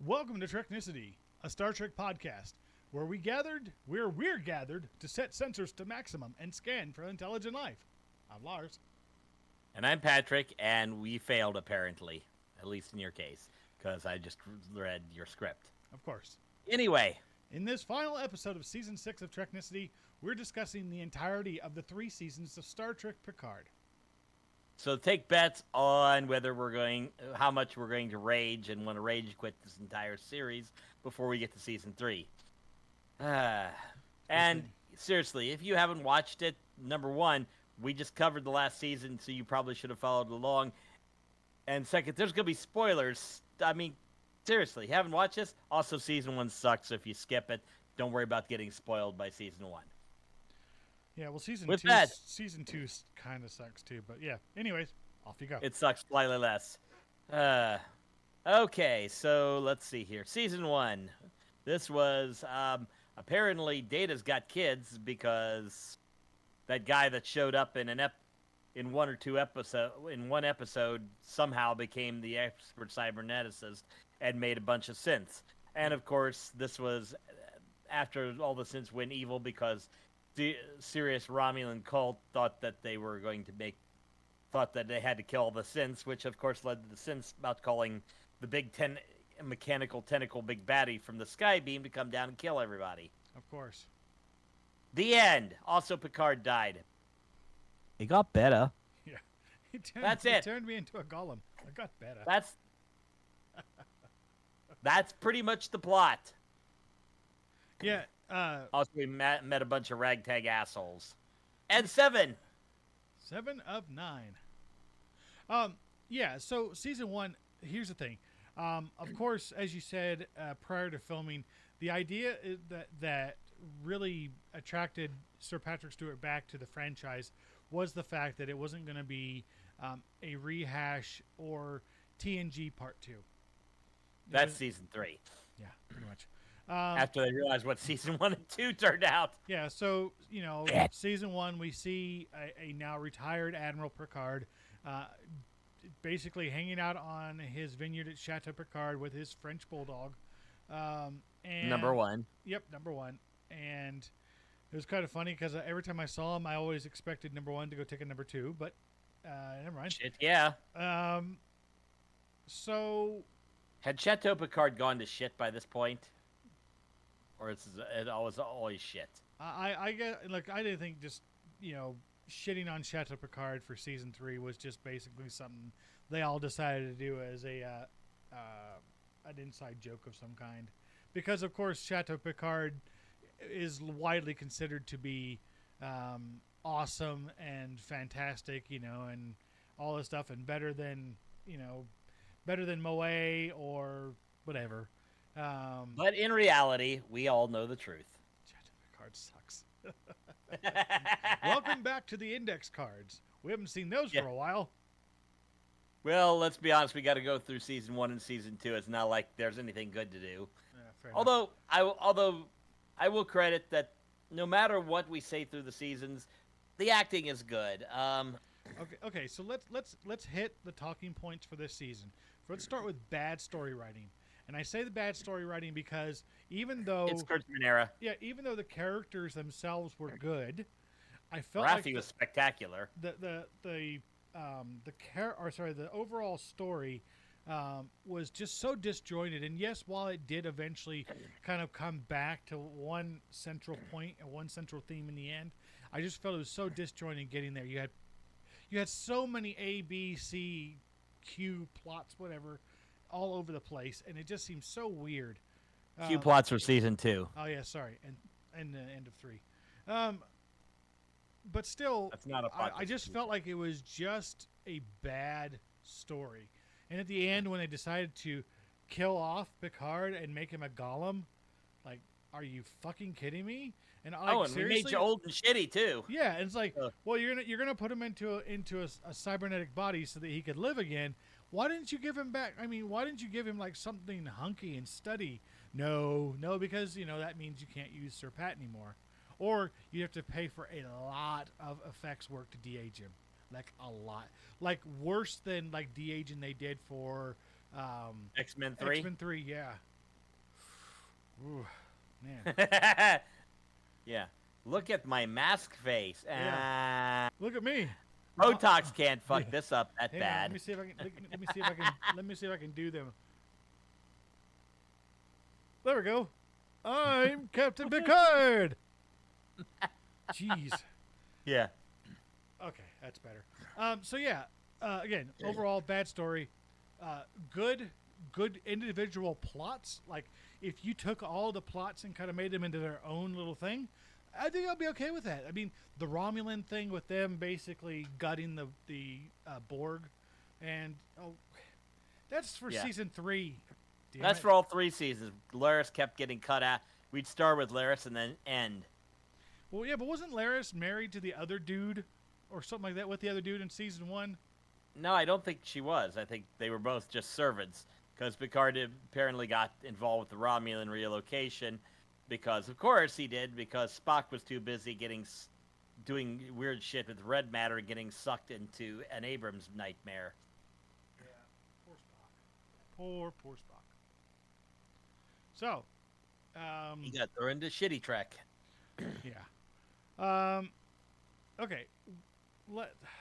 Welcome to Treknicity, a Star Trek podcast where we're gathered to set sensors to maximum and scan for intelligent life. I'm Lars. And I'm Patrick, and we failed apparently, at least in your case, because I just read your script. Of course. Anyway, In this final episode of season 6 of Treknicity, we're discussing the entirety of the 3 seasons of Star Trek Picard. so take bets on how much we're going to rage and want to rage quit this entire series before we get to season 3. And seriously, if you haven't watched it, number one, we just covered the last season, so you probably should have followed along. And second, there's going to be spoilers. I mean, seriously, you haven't watched this? Also, season 1 sucks, so if you skip it, don't worry about getting spoiled by season 1. Yeah, well, season With 2 that- season 2 kind of sucks too, but yeah. Anyways, off you go. It sucks slightly less. Okay, so let's see here. Season 1. This was apparently Data's got kids because that guy that showed up in one episode somehow became the expert cyberneticist and made a bunch of synths. And of course, this was after all the synths went evil because the serious Romulan cult thought that they had to kill the synths, which of course led to the synths about calling the mechanical tentacle big baddie from the sky beam to come down and kill everybody. Of course. The end. Also, Picard died. It got better. Yeah. That's It it. turned me into a golem. I got better. That's pretty much the plot. Yeah. Also, we met a bunch of ragtag assholes. And 7. 7 of 9. Yeah, so season 1, here's the thing. Of course, as you said prior to filming, the idea is that really attracted Sir Patrick Stewart back to the franchise was the fact that it wasn't going to be a rehash or TNG Part 2. That's season 3. Yeah, pretty much. After they realized what season 1 and 2 turned out. Yeah, so, season 1, we see a now retired Admiral Picard basically hanging out on his vineyard at Chateau Picard with his French bulldog. And Number 1. Yep, number 1. And it was kind of funny because every time I saw him, I always expected number 1 to go take a number 2, but never mind. Shit, yeah. So Had Chateau Picard gone to shit by this point? Or it was always shit? I get, like, I didn't think just, shitting on Chateau Picard for season 3 was just basically something they all decided to do as an inside joke of some kind, because of course Chateau Picard is widely considered to be awesome and fantastic, and all this stuff, and better than Moe or whatever. But in reality, we all know the truth. Chateau Picard sucks. Welcome back to the index cards. We haven't seen those for a while. Well, let's be honest. We got to go through season 1 and season 2. It's not like there's anything good to do. Fair enough. Although I will credit that no matter what we say through the seasons, the acting is good. Okay. So let's hit the talking points for this season. Let's start with bad story writing. And I say the bad story writing because even though it's Kurtzman era. Yeah, even though the characters themselves were good, I felt Raffi was spectacular. The overall story was just so disjointed. And yes, while it did eventually kind of come back to one central point and one central theme in the end, I just felt it was so disjointed getting there. You had so many A, B, C, Q plots, whatever, all over the place, and it just seems so weird. Q plots for season 2. Oh yeah, sorry, and the end of 3. But still, That's not a plot. I just felt like it was just a bad story. And at the end, when they decided to kill off Picard and make him a golem, like, are you fucking kidding me? And and we made you old and shitty too. Yeah, and it's like, well, you're gonna put him into a cybernetic body so that he could live again. Why didn't you give him back? I mean, why didn't you give him like something hunky and steady? No, because that means you can't use Sir Pat anymore, or you have to pay for a lot of effects work to de-age him. like a lot, worse than de-aging they did for X-Men 3. X-Men 3, yeah. Ooh, man. Yeah. Look at my mask face. Yeah. Look at me. Botox can't fuck Yeah. this up that Hang on, bad. let me see if I can. Let me see if I can. Let me see if I can do them. There we go. I'm Captain Picard. Jeez. Yeah. Okay, that's better. So yeah, again, overall bad story. Good individual plots. Like if you took all the plots and kind of made them into their own little thing, I think I'll be okay with that. I mean, the Romulan thing with them basically gutting the Borg, and that's for season 3. Damn That's it. for all 3 seasons. Laris kept getting cut out. We'd start with Laris and then end. Well, yeah, but wasn't Laris married to the other dude, or something like that, with the other dude in season 1? No, I don't think she was. I think they were both just servants. Because Picard apparently got involved with the Romulan relocation. Because, of course, he did. Because Spock was too busy doing weird shit with red matter and getting sucked into an Abrams nightmare. Yeah, poor Spock. Poor Spock. So, He got thrown into shitty Trek. yeah. Okay.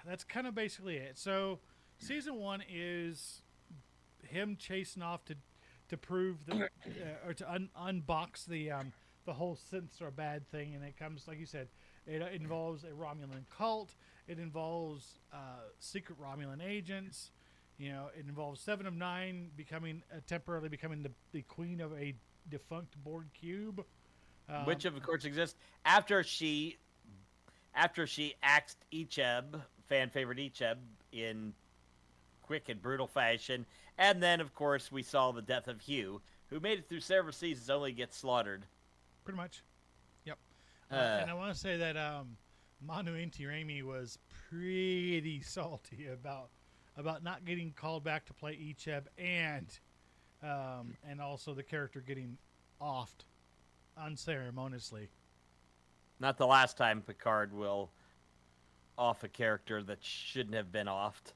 That's kind of basically it. So, season 1 is him chasing off to prove that, or to unbox the whole synths are bad thing, and it comes, like you said, it involves a Romulan cult. It involves secret Romulan agents. You know, it involves 7 of 9 temporarily becoming the queen of a defunct Borg cube, Which, of course, exists after she axed Icheb, fan favorite Icheb, in quick and brutal fashion. And then, of course, we saw the death of Hugh, who made it through several seasons only to get slaughtered. pretty much. Yep. And I want to say that Manu Intirami was pretty salty about not getting called back to play Icheb, and also the character getting offed unceremoniously. Not the last time Picard will off a character that shouldn't have been offed.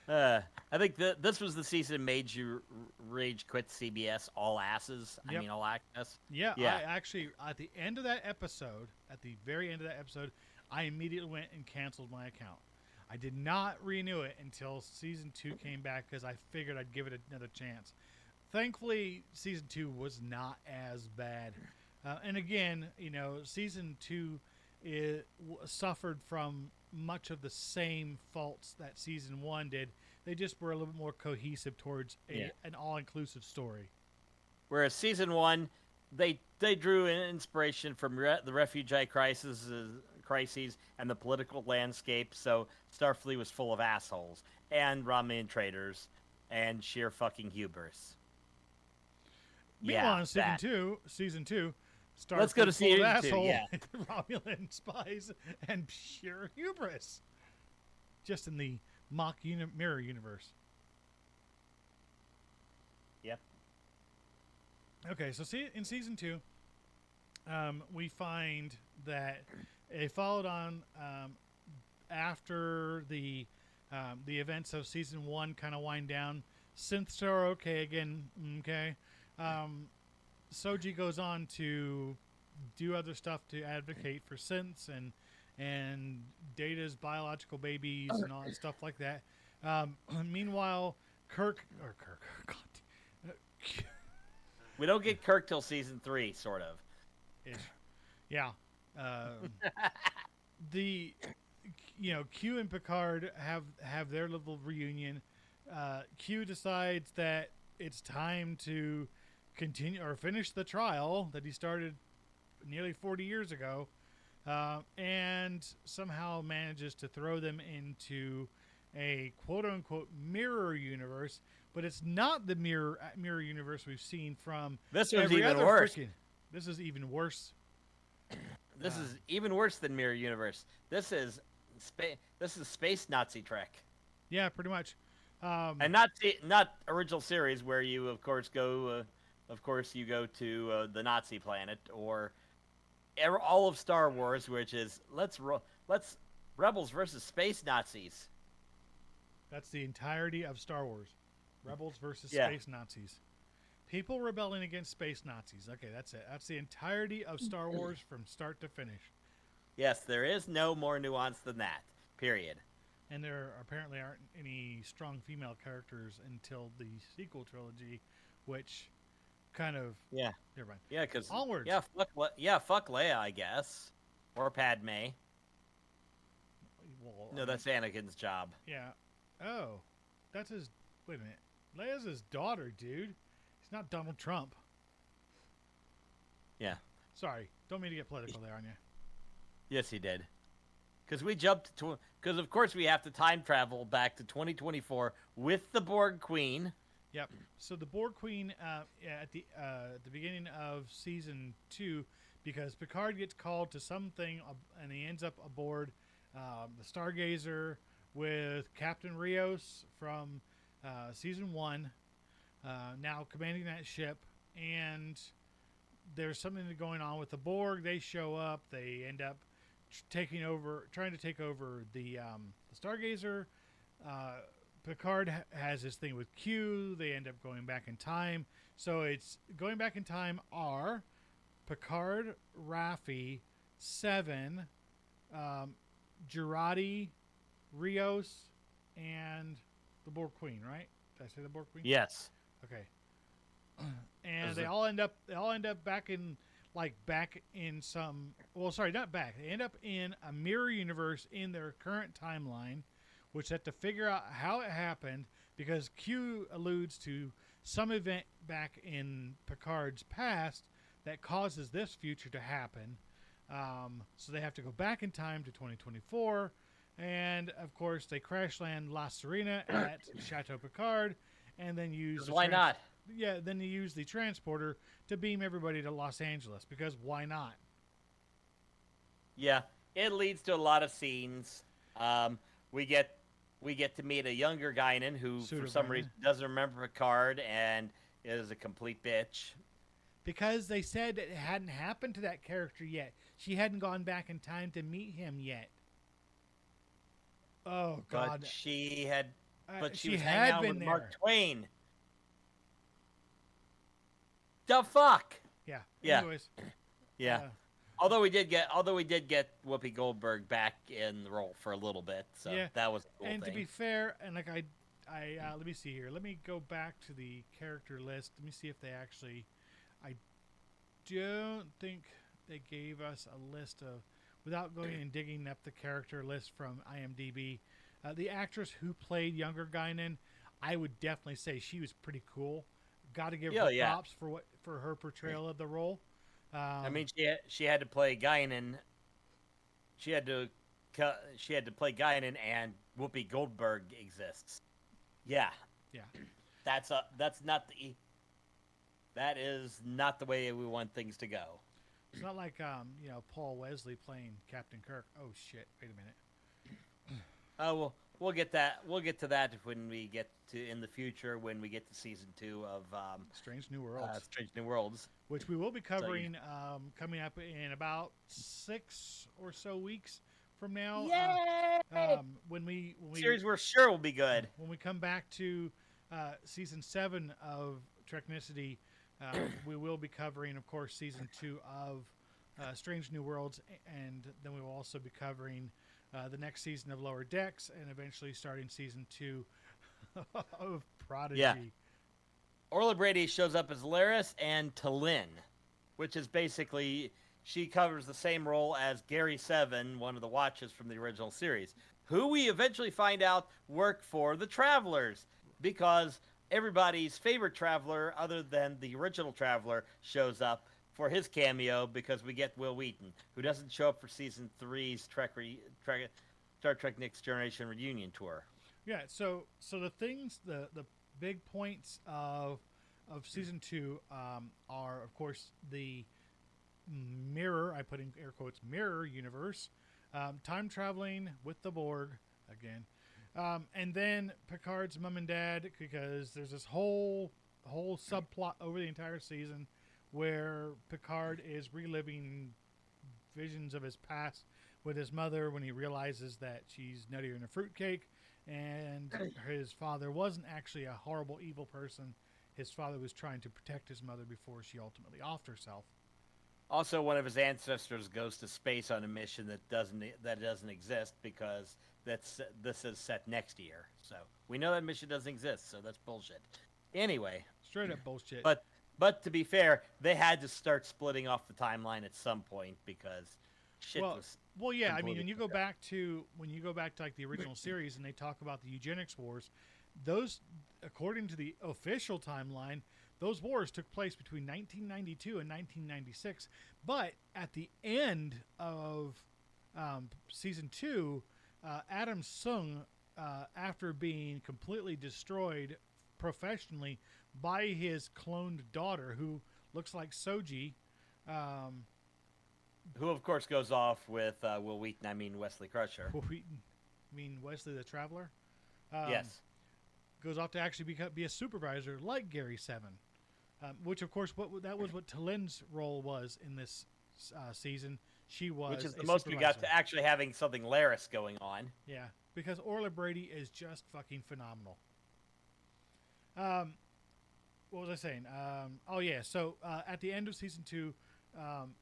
I think this was the season made you rage quit CBS all asses. Yep. I mean, all access. Yeah, Yeah. I actually, at the end of that episode, at the very end of that episode, I immediately went and canceled my account. I did not renew it until season 2 came back because I figured I'd give it another chance. Thankfully, season 2 was not as bad. And again, you know, season 2 suffered from much of the same faults that season 1 did. They just were a little bit more cohesive towards an all-inclusive story. Whereas season 1, they drew an inspiration from the refugee crises and the political landscape. So Starfleet was full of assholes and Romulan traitors and sheer fucking hubris. Meanwhile, in season 2, Starfleet let's go to full of season 2. asshole Yeah. Romulan spies and pure hubris. Just in the mock mirror universe. Yep. Okay, so in season 2, we find that it followed on after the events of season 1 kind of wind down. Synths are okay again. Okay. Soji goes on to do other stuff to advocate for synths and Data's biological babies and all that stuff like that. Meanwhile, Kirk. We don't get Kirk till season 3, sort of. Yeah. Q and Picard have their little reunion. Q decides that it's time to continue or finish the trial that he started nearly 40 years ago, and somehow manages to throw them into a quote-unquote mirror universe, but it's not the mirror universe we've seen from This one's every even other worse. This is even worse. This is even worse than Mirror Universe. This is space Nazi Trek. Yeah, pretty much. And not original series where you of course go to the Nazi planet, or all of Star Wars, which is let's Rebels versus space Nazis. That's the entirety of Star Wars. Rebels versus Yeah. space Nazis. People rebelling against space Nazis. Okay, that's it. That's the entirety of Star Wars from start to finish. Yes, there is no more nuance than that. Period. And there apparently aren't any strong female characters until the sequel trilogy, which kind of Yeah. never mind. Yeah, because Onwards. fuck Leia, I guess, or Padme. Well, No, that's Anakin's job. yeah. Oh, that's his. Wait a minute. Leia's his daughter, dude. He's not Donald Trump. Yeah. Sorry, don't mean to get political there on you. Yes, he did. Because we jumped to, because of course we have to time travel back to 2024 with the Borg Queen. Yep. So the Borg Queen at the beginning of season 2, because Picard gets called to something and he ends up aboard the Stargazer with Captain Rios from season 1, now commanding that ship, and there's something going on with the Borg. They show up. They end up trying to take over the Stargazer. Picard has this thing with Q. They end up going back in time. So it's going back in time are Picard, Raffi, Seven, Girardi, Rios, and the Borg Queen, right? Did I say the Borg Queen? Yes. Okay. And they all end up back in some, well, sorry, not back. They end up in a mirror universe in their current timeline, which they have to figure out how it happened, because Q alludes to some event back in Picard's past that causes this future to happen. So they have to go back in time to 2024, and of course they crash land La Serena at Chateau Picard, and then use Why not? Yeah, then you use the transporter to beam everybody to Los Angeles, because why not? Yeah, it leads to a lot of scenes. We get to meet a younger Guinan who, for some reason, doesn't remember Picard and is a complete bitch. Because they said that it hadn't happened to that character yet. She hadn't gone back in time to meet him yet. Oh God! But she had. But she was had hanging out been with there. Mark Twain. The fuck. Yeah. Yeah. Anyways. Yeah. Although we did get Whoopi Goldberg back in the role for a little bit, so yeah. that was a cool And thing. to be fair, and like I let me see here. Let me go back to the character list. Let me see if they actually. I don't think they gave us a list of, without going and digging up the character list from IMDb. The actress who played younger Guinan, I would definitely say she was pretty cool. Got to give her props for her portrayal of the role. I mean, she had to play Guinan. She had to play Guinan, and Whoopi Goldberg exists. Yeah. Yeah. That is not the way we want things to go. It's not like Paul Wesley playing Captain Kirk. Oh shit! Wait a minute. Oh well, we'll get to that when we get to in the future, when we get to season 2 of Strange New Worlds. Strange New Worlds, which we will be covering coming up in about 6 or so weeks from now. Yay! When we series we're sure will be good. When we come back to season 7 of Treknicity, we will be covering, of course, season 2 of Strange New Worlds, and then we will also be covering the next season of Lower Decks, and eventually starting season 2 of Prodigy. Yeah. Orla Brady shows up as Laris and T'Lyn, which is basically, she covers the same role as Gary Seven, one of the Watches from the original series, who we eventually find out work for the Travelers, because everybody's favorite Traveler, other than the original Traveler, shows up for his cameo, because we get Will Wheaton, who doesn't show up for season 3's Star Trek Next Generation reunion tour. Yeah, so the things, the big points of season 2 are, of course, the mirror, I put in air quotes, mirror universe, time traveling with the Borg again, and then Picard's mom and dad, because there's this whole subplot over the entire season where Picard is reliving visions of his past with his mother when he realizes that she's nuttier than a fruitcake, and his father wasn't actually a horrible, evil person. His father was trying to protect his mother before she ultimately offed herself. Also, one of his ancestors goes to space on a mission that doesn't exist because this is set next year. So we know that mission doesn't exist. So that's bullshit. Anyway, Straight up bullshit. but to be fair, they had to start splitting off the timeline at some point because shit was. Well, yeah. I mean, when you go completely back to like the original series and they talk about the eugenics wars, those, according to the official timeline, those wars took place between 1992 and 1996. But at the end of season 2, Adam Sung, after being completely destroyed professionally by his cloned daughter, who looks like Soji, who of course goes off with Will Wheaton. I mean Wesley Crusher. Wheaton, I mean Wesley the Traveler. Yes. Goes off to actually be a supervisor like Gary Seven, which of course that was what Talin's role was in this season. She was, which is the most we got to actually having something Laris going on. Yeah, because Orla Brady is just fucking phenomenal. What was I saying? Oh yeah, so at the end of season 2,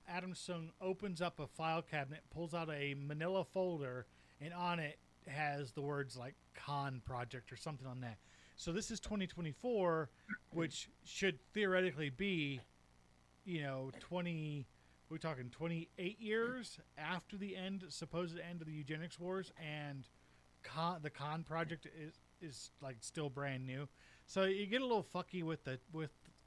Adam Sung opens up a file cabinet, pulls out a manila folder, and on it has the words like Khan Project or something on that. So this is 2024, which should theoretically be, we're talking 28 years after the supposed end of the eugenics wars, and the Khan Project is like still brand new. So you get a little fucky with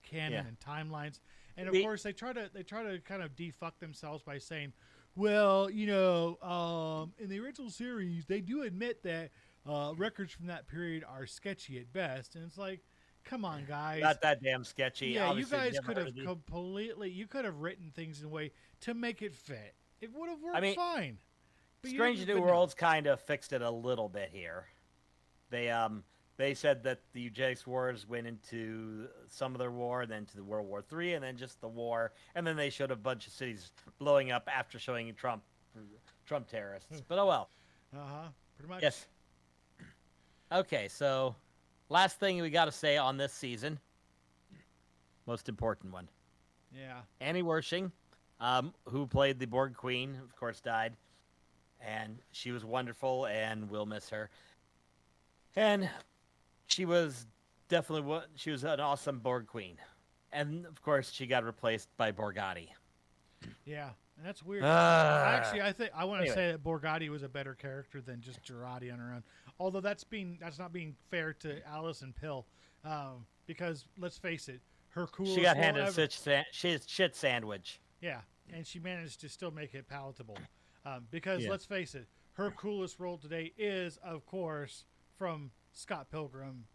canon and timelines, and of course they try to kind of defuck themselves by saying, well, in the original series they do admit that records from that period are sketchy at best, and it's like, come on, guys, not that damn sketchy. Yeah, Obviously, you guys could have you could have written things in a way to make it fit. It would have worked fine. But Strange New Worlds kind of fixed it a little bit here. They said that the eugenics wars went into some of their war, and then to the World War III, and then just the war, and then they showed a bunch of cities blowing up after showing Trump terrorists. But oh well. Pretty much. Yes. Okay, so last thing we got to say on this season, most important one. Yeah. Annie Wershing, who played the Borg Queen, of course, died, and she was wonderful, and we'll miss her. And she was definitely an awesome Borg Queen, and of course, she got replaced by Borgatti. Yeah, and that's weird. Actually, I want to say that Borgatti was a better character than just Girardi on her own. Although that's not being fair to Alison Pill, because let's face it, her coolest. She got handed a shit sandwich. Yeah, and she managed to still make it palatable. Because let's face it, her coolest role today is, of course, from Scott Pilgrim.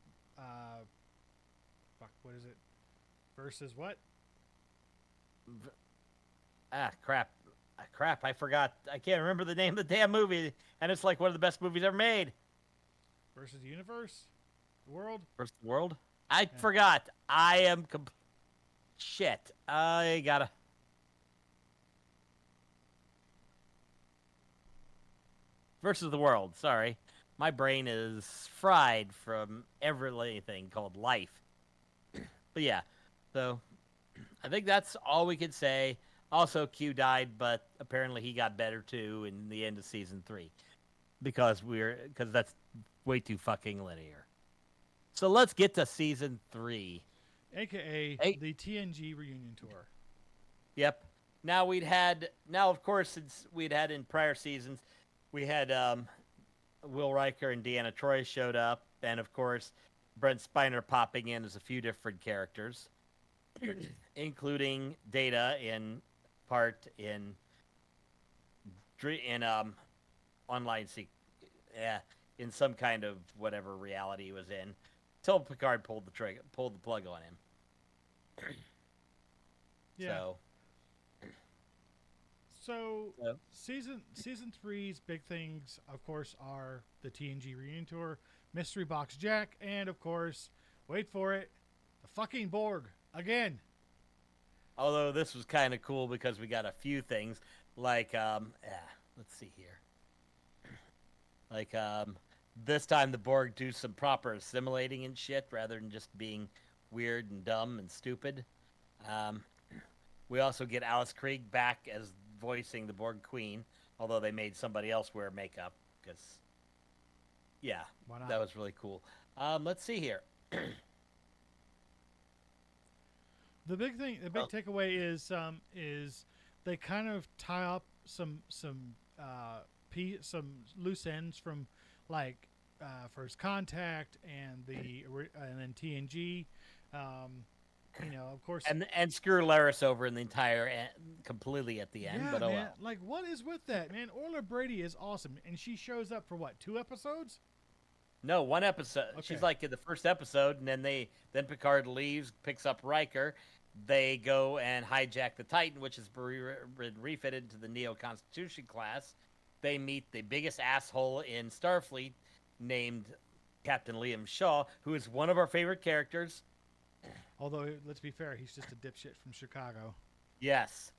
What is it? Versus what? Crap! I forgot. I can't remember the name of the damn movie, and it's like one of the best movies ever made. Versus the universe, the world. Versus the world. I forgot. I am shit. I gotta. Versus the world. Sorry, my brain is fried from everything called life. But yeah, so I think that's all we could say. Also, Q died, but apparently he got better too in the end of season 3, because that's way too fucking linear. So let's get to season 3, aka the TNG reunion tour. Yep. Now of course, since we'd had in prior seasons, we had Will Riker and Deanna Troi showed up, and of course, Brent Spiner popping in as a few different characters, including Data in online in some kind of whatever reality he was in, till Picard pulled the plug on him. Yeah. So season 3's big things, of course, are the TNG reunion tour, Mystery Box Jack, and of course, wait for it, the fucking Borg again. Although this was kind of cool because we got a few things like let's see here. Like, this time the Borg do some proper assimilating and shit rather than just being weird and dumb and stupid. We also get Alice Krieg back as voicing the Borg Queen, although they made somebody else wear makeup because, yeah, Why not? that was really cool. Let's see here. The big takeaway is they kind of tie up some loose ends from like First Contact and then TNG. Of course. And screw Laris over in the entire completely at the end. Yeah, but man. well. Like, what is with that, man? Orla Brady is awesome, and she shows up for what, 2 episodes? No, 1 episode. Okay. She's like in the first episode, and then Picard leaves, picks up Riker. They go and hijack the Titan, which has been refitted to the Neo Constitution class. They meet the biggest asshole in Starfleet, named Captain Liam Shaw, who is one of our favorite characters. Although, let's be fair, he's just a dipshit from Chicago. Yes.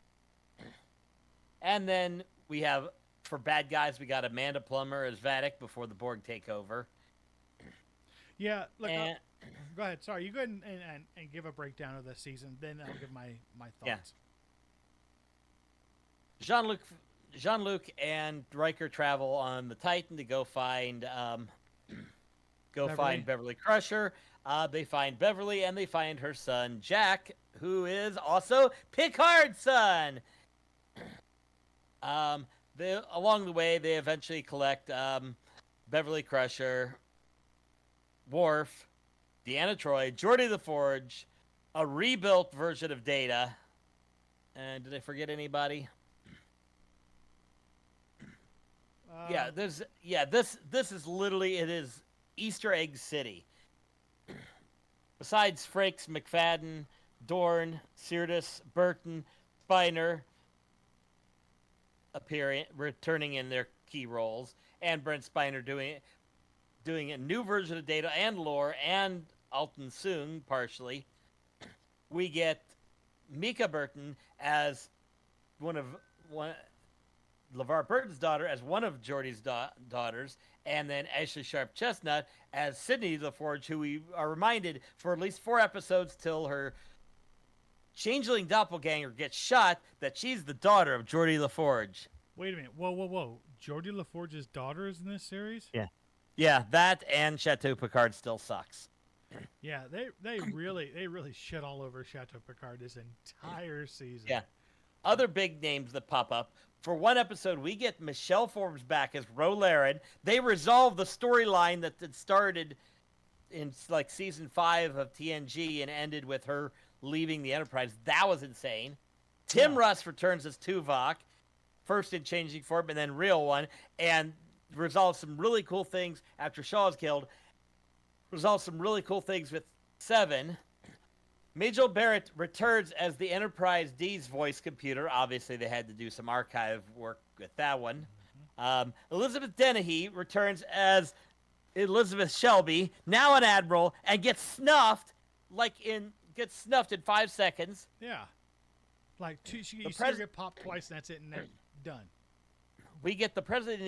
And then we have, for bad guys, we got Amanda Plummer as Vadic before the Borg take over. Yeah, look, go ahead. Sorry, you go ahead and give a breakdown of the season. Then I'll give my thoughts. Yeah. Jean-Luc and Riker travel on the Titan to go find Beverly Crusher. They find Beverly and they find her son Jack, who is also Picard's son. Along the way, they eventually collect Beverly Crusher, Worf, Deanna Troi, Geordi LaForge, a rebuilt version of Data, and did I forget anybody? This is literally, it is Easter Egg City. Besides Frakes, McFadden, Dorn, Sirtis, Burton, Spiner returning in their key roles, and Brent Spiner doing a new version of Data and Lore, and Alton Soong partially. We get Mika Burton as LeVar Burton's daughter as one of Geordi's daughters, and then Ashley Sharp Chestnut as Sydney LaForge, who we are reminded for at least 4 episodes till her changeling doppelganger gets shot that she's the daughter of Geordi LaForge. Wait a minute. Whoa. Geordi LaForge's daughter is in this series? Yeah. Yeah, that and Chateau Picard still sucks. Yeah, they really shit all over Chateau Picard this entire season. Yeah. Other big names that pop up. For 1 episode, we get Michelle Forbes back as Ro Laren. They resolve the storyline that had started in like season 5 of TNG and ended with her leaving the Enterprise. That was insane. Tim Russ returns as Tuvok, first in changing form and then real one, and resolves some really cool things after Shaw's killed. Resolves some really cool things with 7. Majel Barrett returns as the Enterprise D's voice computer. Obviously, they had to do some archive work with that one. Elizabeth Dennehy returns as Elizabeth Shelby, now an admiral, and gets snuffed in 5 seconds. Yeah, like you see her get popped twice, and that's it, and they're done. We get the president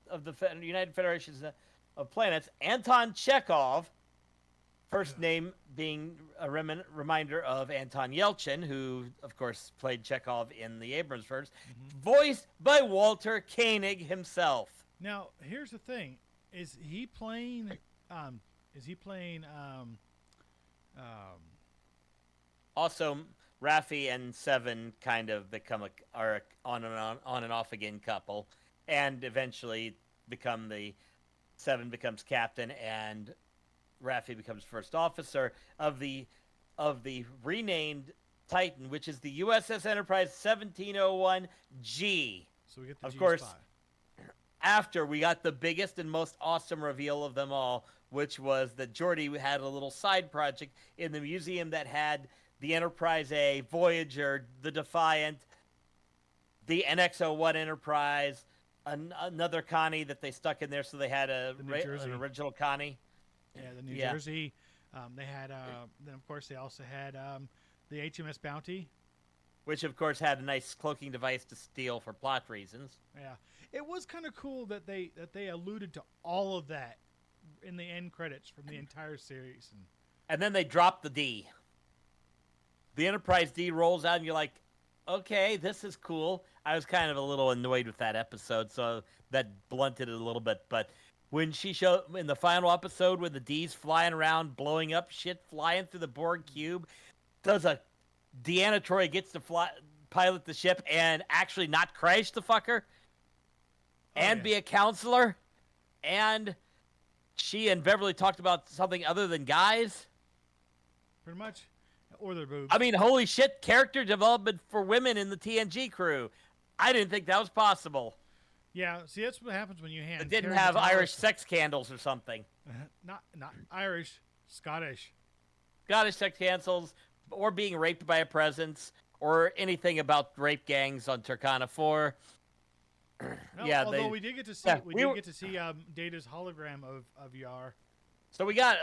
of the United Federation of Planets, Anton Chekhov. First name being a reminder of Anton Yelchin, who, of course, played Chekhov in the Abrams verse, voiced by Walter Koenig himself. Now, here's the thing: is he playing? Also, Raffi and Seven kind of are a on and off again couple, and eventually Seven becomes captain and Raffi becomes first officer of the renamed Titan, which is the USS Enterprise 1701G. So we get the of G course, spot. After we got the biggest and most awesome reveal of them all, which was that Geordi had a little side project in the museum that had the Enterprise A, Voyager, the Defiant, the NX-01 Enterprise, another Connie that they stuck in there, so they had an original Connie. Yeah, the New Jersey. They had then of course they also had the HMS Bounty, which of course had a nice cloaking device to steal for plot reasons. Yeah, it was kind of cool that they alluded to all of that in the end credits from the entire series. And then they dropped the D. The Enterprise D rolls out, and you're like, okay, this is cool. I was kind of a little annoyed with that episode, so that blunted it a little bit. But when she showed in the final episode with the D's flying around, blowing up shit, flying through the Borg cube, Deanna Troi gets to pilot the ship and actually not crash the fucker, and be a counselor, and she and Beverly talked about something other than guys. Pretty much. Or their boobs. I mean, holy shit, character development for women in the TNG crew. I didn't think that was possible. Yeah, see, that's what happens when you hand. It didn't Terry have Matalas- Irish sex candles or something. Not Irish, Scottish. Scottish sex candles, or being raped by a presence, or anything about rape gangs on Turkana 4. No, Yeah, although we did get to see Data's hologram of Yar. So we kind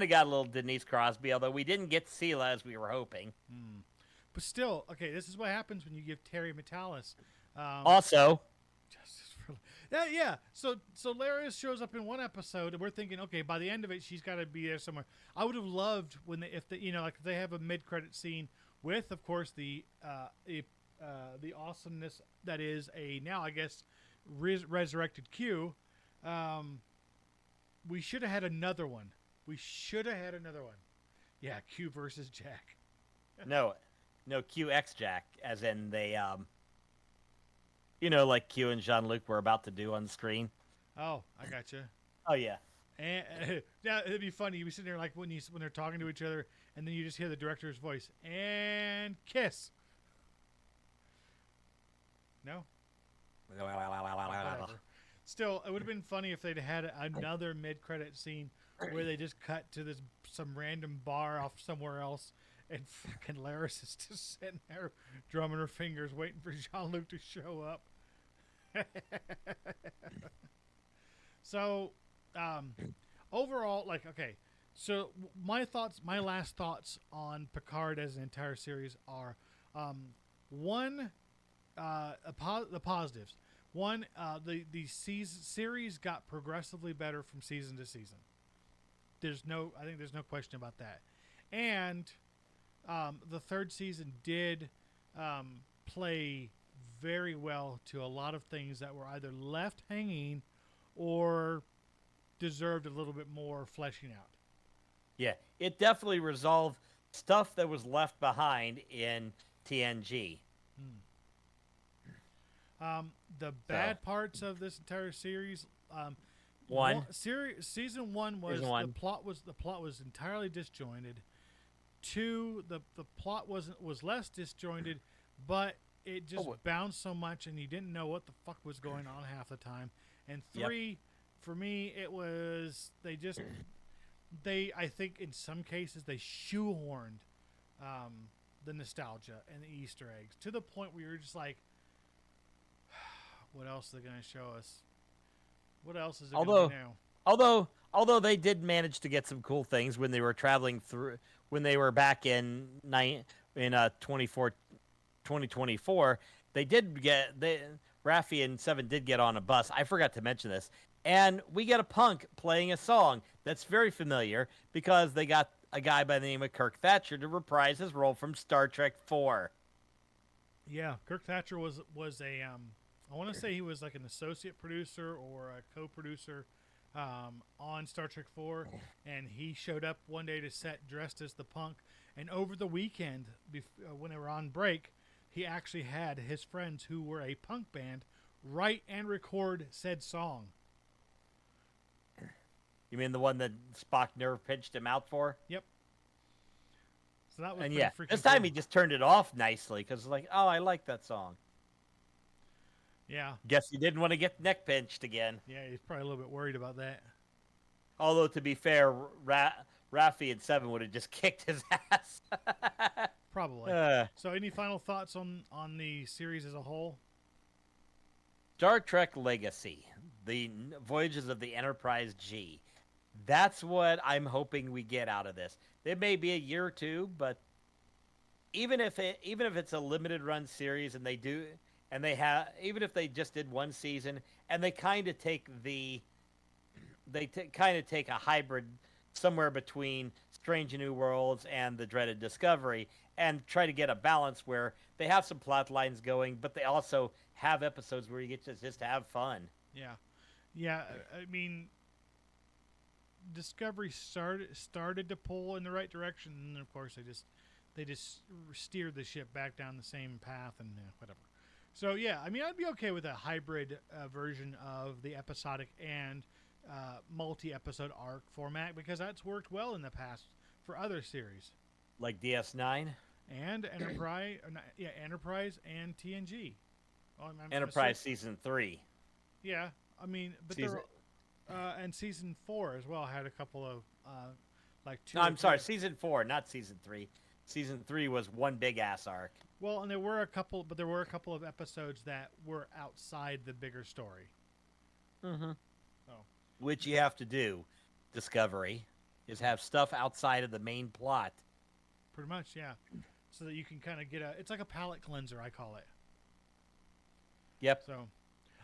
of got a little Denise Crosby, although we didn't get Sela as we were hoping. But still, okay, this is what happens when you give Terry Matalas. Also, Justice for yeah. So Laris shows up in one episode, and we're thinking, okay, by the end of it, she's got to be there somewhere. I would have loved if they have a mid-credit scene with, of course, the awesomeness that is a now I guess resurrected Q. We should have had another one. Yeah, Q versus Jack. no QX Jack, as in they, like Q and Jean-Luc were about to do on screen. Oh, I gotcha. Oh, yeah. And yeah, it'd be funny. You be sitting there like when they're talking to each other, and then you just hear the director's voice and kiss. No. Whatever. Still, it would have been funny if they'd had another mid-credit scene where they just cut to some random bar off somewhere else, and fucking Laris is just sitting there drumming her fingers, waiting for Jean-Luc to show up. So, overall, okay. So my last thoughts on Picard as an entire series are, the positives. One, the series got progressively better from season to season. I think there's no question about that. And the third season did play very well to a lot of things that were either left hanging or deserved a little bit more fleshing out. Yeah, it definitely resolved stuff that was left behind in TNG. The bad parts of this entire series, season one was the plot was entirely disjointed. 2, the plot was less disjointed, but it just bounced so much and you didn't know what the fuck was going on half the time. And 3, for me, it was I think in some cases they shoehorned the nostalgia and the Easter eggs to the point where you're just like, what else are they going to show us? What else is it going to be now? Although they did manage to get some cool things when they were traveling through, when they were back in 2024, they did Raffi and Seven did get on a bus. I forgot to mention this. And we get a punk playing a song that's very familiar because they got a guy by the name of Kirk Thatcher to reprise his role from Star Trek 4. Yeah, Kirk Thatcher was a I want to say he was like an associate producer or a co-producer on Star Trek 4, and he showed up one day to set dressed as the punk. And over the weekend, when they were on break, he actually had his friends who were a punk band write and record said song. You mean the one that Spock nerve pinched him out for? Yep. So that was freaking this time cool. he just turned it off nicely because like, oh, I like that song. Yeah. Guess he didn't want to get neck pinched again. Yeah, he's probably a little bit worried about that. Although, to be fair, Raffi and Seven would have just kicked his ass. Probably. So any final thoughts on the series as a whole? Star Trek Legacy, the Voyages of the Enterprise G. That's what I'm hoping we get out of this. It may be a year or two, but even if it's a limited run series and even if they just did one season and they kind of take a hybrid somewhere between Strange New Worlds and the dreaded Discovery and try to get a balance where they have some plot lines going, but they also have episodes where you get to just have fun. Yeah. Yeah, I mean, Discovery started to pull in the right direction, and of course they just steered the ship back down the same path and whatever. So yeah, I mean, I'd be okay with a hybrid version of the episodic and multi-episode arc format because that's worked well in the past for other series Like DS9? and Enterprise and TNG. Oh, I'm Enterprise Season 3. Yeah, I mean, but and Season 4 as well had a couple of like two. No, I'm sorry, Season 4, not Season 3. Season 3 was one big ass arc. Well, and there were a couple of episodes that were outside the bigger story. Mm-hmm. Oh. Which you have to do, Discovery, is have stuff outside of the main plot. Pretty much, yeah. So that you can kind of get it's like a palate cleanser, I call it. Yep. So.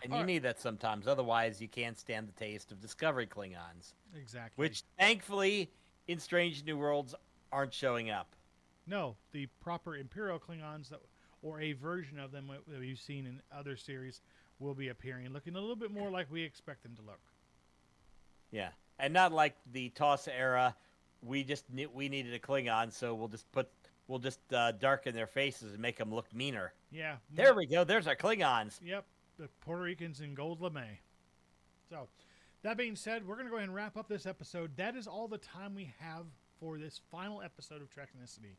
And you need that sometimes. Otherwise, you can't stand the taste of Discovery Klingons. Exactly. Which, thankfully, in Strange New Worlds, aren't showing up. No, the proper Imperial Klingons, or a version of them that we've seen in other series, will be appearing, looking a little bit more like we expect them to look. Yeah, and not like the TOS era. We needed a Klingon, so we'll just darken their faces and make them look meaner. Yeah. There we go. There's our Klingons. Yep, the Puerto Ricans in gold lame. So, that being said, we're going to go ahead and wrap up this episode. That is all the time we have for this final episode of Treknicity.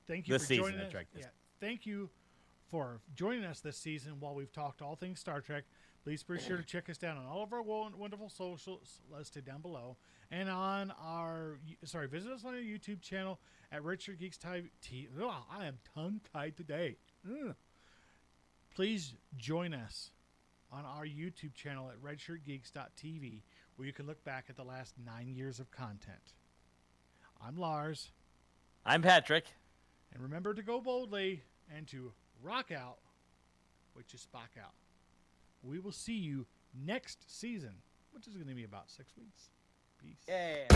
Thank you for joining us. Yeah, thank you for joining us this season while we've talked all things Star Trek. Please be sure to check us down on all of our wonderful socials listed down below, and on visit us on our YouTube channel at Redshirt Geeks TV. I am tongue tied today. Please join us on our YouTube channel at redshirtgeeks.tv, where you can look back at the last 9 years of content. I'm Lars. I'm Patrick. And remember to go boldly and to rock out, which is Spock out. We will see you next season, which is going to be about 6 weeks. Peace. Yeah.